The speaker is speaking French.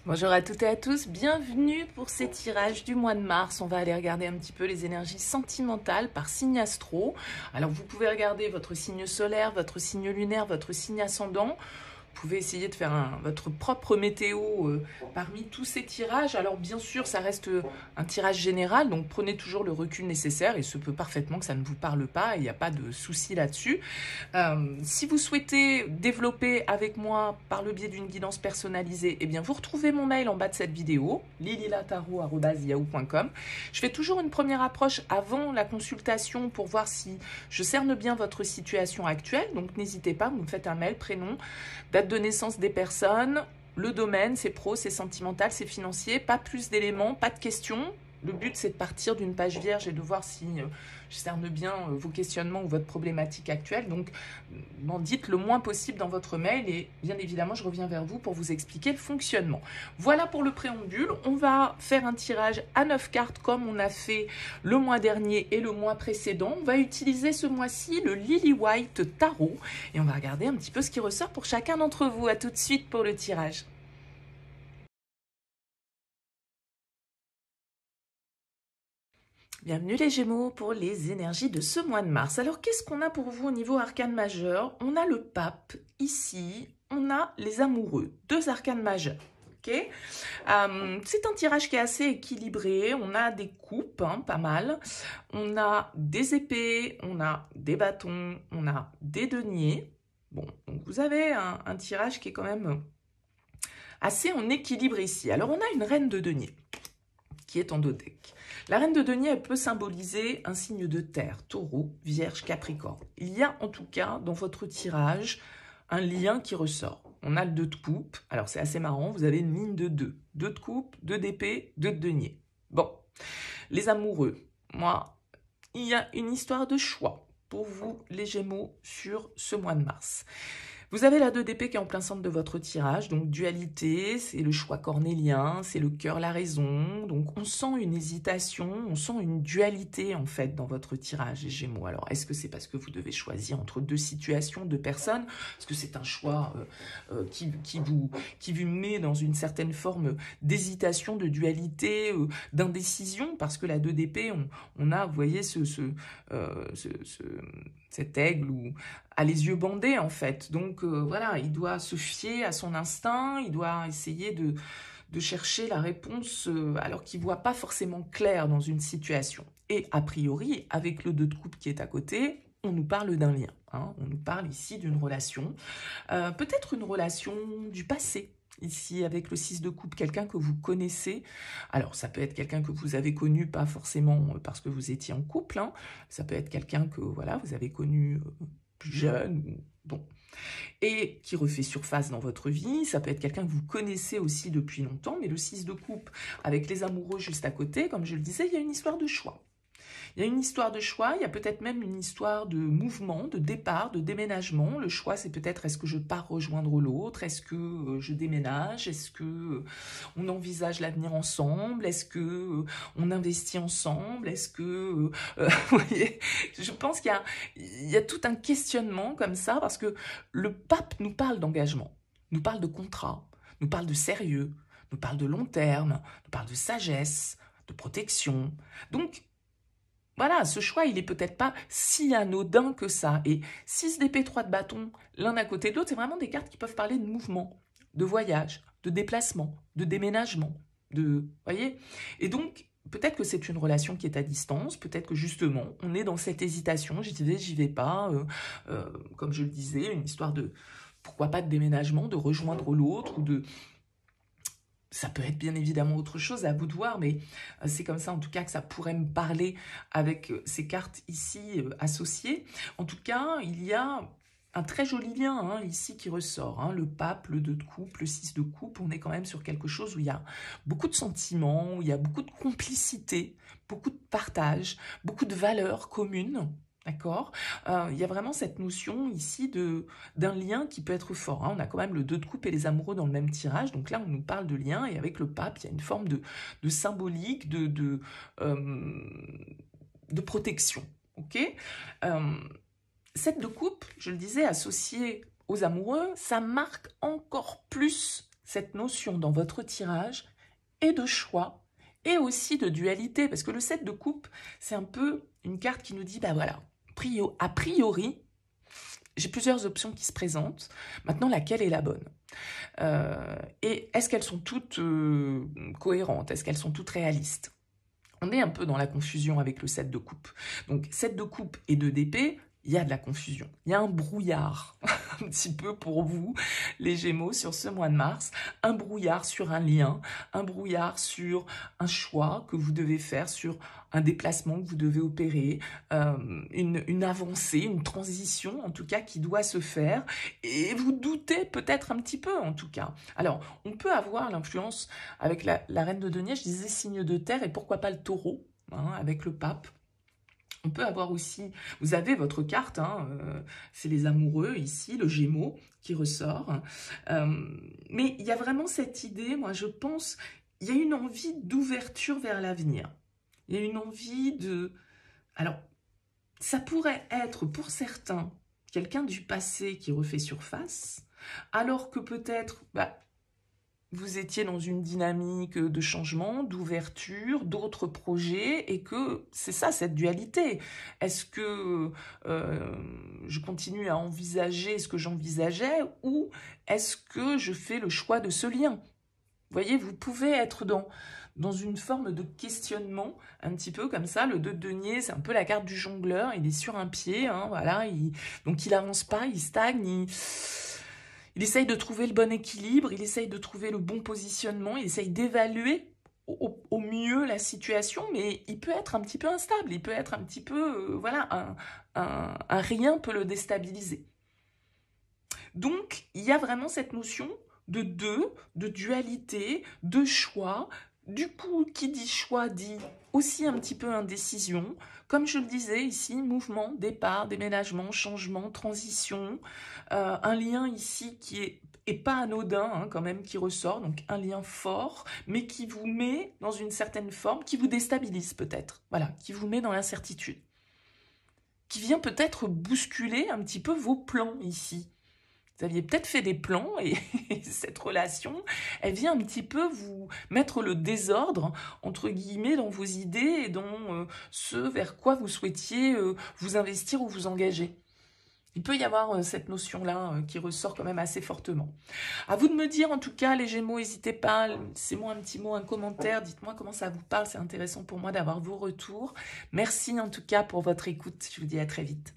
Bonjour à toutes et à tous, bienvenue pour ces tirages du mois de mars. On va aller regarder un petit peu les énergies sentimentales par signe astro. Alors vous pouvez regarder votre signe solaire, votre signe lunaire, votre signe ascendant. Vous pouvez essayer de faire votre propre météo parmi tous ces tirages. Alors bien sûr, ça reste un tirage général, donc prenez toujours le recul nécessaire. Il se peut parfaitement que ça ne vous parle pas, il n'y a pas de souci là-dessus. Si vous souhaitez développer avec moi par le biais d'une guidance personnalisée, eh bien vous retrouvez mon mail en bas de cette vidéo, lililataro@yahoo.com. Je fais toujours une première approche avant la consultation pour voir si je cerne bien votre situation actuelle. Donc n'hésitez pas, vous me faites un mail, prénom, date de naissance des personnes, le domaine, c'est pro, c'est sentimental, c'est financier, pas plus d'éléments, pas de questions. Le but, c'est de partir d'une page vierge et de voir si je cerne bien vos questionnements ou votre problématique actuelle. Donc, m'en dites le moins possible dans votre mail et bien évidemment, je reviens vers vous pour vous expliquer le fonctionnement. Voilà pour le préambule. On va faire un tirage à 9 cartes comme on a fait le mois dernier et le mois précédent. On va utiliser ce mois-ci le Lily White Tarot et on va regarder un petit peu ce qui ressort pour chacun d'entre vous. À tout de suite pour le tirage. Bienvenue les Gémeaux pour les énergies de ce mois de mars. Alors qu'est-ce qu'on a pour vous au niveau arcane majeur? On a le pape ici, on a les amoureux, deux arcanes majeurs. Okay, c'est un tirage qui est assez équilibré, on a des coupes, hein, pas mal, on a des épées, on a des bâtons, on a des deniers. Bon, donc vous avez un tirage qui est quand même assez en équilibre ici. Alors on a une reine de deniers qui est en dos deck. La reine de denier, elle peut symboliser un signe de terre, taureau, vierge, capricorne. Il y a en tout cas dans votre tirage un lien qui ressort. On a le 2 de coupe, alors c'est assez marrant, vous avez une ligne de 2. 2 de coupe, 2 d'épée, 2 de denier. Bon, les amoureux, moi, il y a une histoire de choix pour vous les Gémeaux sur ce mois de mars. Vous avez la 2 d'épée qui est en plein centre de votre tirage, donc dualité, c'est le choix cornélien, c'est le cœur, la raison, donc on sent une hésitation, on sent une dualité en fait dans votre tirage, les Gémeaux. Alors est-ce que c'est parce que vous devez choisir entre deux situations, deux personnes? Est-ce que c'est un choix qui vous met dans une certaine forme d'hésitation, de dualité, d'indécision? Parce que la 2 d'épée, on a, vous voyez, cet aigle où a les yeux bandés en fait, donc voilà, il doit se fier à son instinct, il doit essayer de chercher la réponse alors qu'il ne voit pas forcément clair dans une situation. Et a priori, avec le 2 de coupe qui est à côté, on nous parle d'un lien, hein, on nous parle ici d'une relation, peut-être une relation du passé. Ici, avec le 6 de coupe, quelqu'un que vous connaissez. Alors, ça peut être quelqu'un que vous avez connu, pas forcément parce que vous étiez en couple. Hein. Ça peut être quelqu'un que voilà, vous avez connu plus jeune. Bon. Et qui refait surface dans votre vie. Ça peut être quelqu'un que vous connaissez aussi depuis longtemps. Mais le 6 de coupe, avec les amoureux juste à côté, comme je le disais, il y a une histoire de choix. Il y a une histoire de choix, il y a peut-être même une histoire de mouvement, de départ, de déménagement. Le choix, c'est peut-être est-ce que je pars rejoindre l'autre, est-ce que je déménage, est-ce que on envisage l'avenir ensemble, est-ce que on investit ensemble, est-ce que... vous voyez, je pense qu'il y a tout un questionnement comme ça, parce que le pape nous parle d'engagement, nous parle de contrat, nous parle de sérieux, nous parle de long terme, nous parle de sagesse, de protection. Donc, voilà, ce choix, il est peut-être pas si anodin que ça. Et 6 d'épée, 3 de bâton, l'un à côté de l'autre, c'est vraiment des cartes qui peuvent parler de mouvement, de voyage, de déplacement, de déménagement, de... voyez? Et donc, peut-être que c'est une relation qui est à distance, peut-être que justement, on est dans cette hésitation, j'y vais pas, comme je le disais, une histoire de, pourquoi pas de déménagement, de rejoindre l'autre, ou de... Ça peut être bien évidemment autre chose, à vous de voir, mais c'est comme ça en tout cas que ça pourrait me parler avec ces cartes ici associées. En tout cas, il y a un très joli lien hein, ici qui ressort. Hein, le pape, le 2 de coupe, le 6 de coupe, on est quand même sur quelque chose où il y a beaucoup de sentiments, où il y a beaucoup de complicité, beaucoup de partage, beaucoup de valeurs communes. D'accord, il y a vraiment cette notion ici d'un lien qui peut être fort. Hein. On a quand même le 2 de coupe et les amoureux dans le même tirage. Donc là, on nous parle de lien. Et avec le pape, il y a une forme de symbolique, de protection. Okay, 7 de coupe, je le disais, associé aux amoureux, ça marque encore plus cette notion dans votre tirage et de choix et aussi de dualité, parce que le 7 de coupe, c'est un peu une carte qui nous dit, bah voilà, a priori, j'ai plusieurs options qui se présentent, maintenant laquelle est la bonne? Et est-ce qu'elles sont toutes cohérentes? Est-ce qu'elles sont toutes réalistes? On est un peu dans la confusion avec le 7 de coupe. Donc 7 de coupe et 2 d'épée, il y a de la confusion, il y a un brouillard un petit peu pour vous, les Gémeaux, sur ce mois de mars, un brouillard sur un lien, un brouillard sur un choix que vous devez faire, sur un déplacement que vous devez opérer, une avancée, une transition en tout cas qui doit se faire, et vous doutez peut-être un petit peu en tout cas. Alors, on peut avoir l'influence avec la reine de denier, je disais signe de terre, et pourquoi pas le taureau, hein, avec le pape. On peut avoir aussi, vous avez votre carte, hein, c'est les amoureux ici, le Gémeaux qui ressort. Mais il y a vraiment cette idée, moi je pense, il y a une envie d'ouverture vers l'avenir. Il y a une envie de... Alors, ça pourrait être pour certains quelqu'un du passé qui refait surface, alors que peut-être... vous étiez dans une dynamique de changement, d'ouverture, d'autres projets, et que c'est ça, cette dualité. Est-ce que je continue à envisager ce que j'envisageais, ou est-ce que je fais le choix de ce lien? Vous voyez, vous pouvez être dans une forme de questionnement, un petit peu comme ça. Le 2 de denier, c'est un peu la carte du jongleur, il est sur un pied, hein, voilà, donc il n'avance pas, il stagne, il essaye de trouver le bon équilibre, il essaye de trouver le bon positionnement, il essaye d'évaluer au mieux la situation, mais il peut être un petit peu instable, il peut être un petit peu, voilà, un rien peut le déstabiliser. Donc, il y a vraiment cette notion de deux, de dualité, de choix. Du coup, qui dit choix dit aussi un petit peu indécision. Comme je le disais ici, mouvement, départ, déménagement, changement, transition. Un lien ici qui est pas anodin, hein, quand même, qui ressort. Donc un lien fort, mais qui vous met dans une certaine forme, qui vous déstabilise peut-être. Voilà, qui vous met dans l'incertitude. Qui vient peut-être bousculer un petit peu vos plans ici. Vous aviez peut-être fait des plans et cette relation, elle vient un petit peu vous mettre le désordre, entre guillemets, dans vos idées et dans ce vers quoi vous souhaitiez vous investir ou vous engager. Il peut y avoir cette notion-là qui ressort quand même assez fortement. À vous de me dire, en tout cas, les Gémeaux, n'hésitez pas, laissez-moi un petit mot, un commentaire, dites-moi comment ça vous parle, c'est intéressant pour moi d'avoir vos retours. Merci en tout cas pour votre écoute, je vous dis à très vite.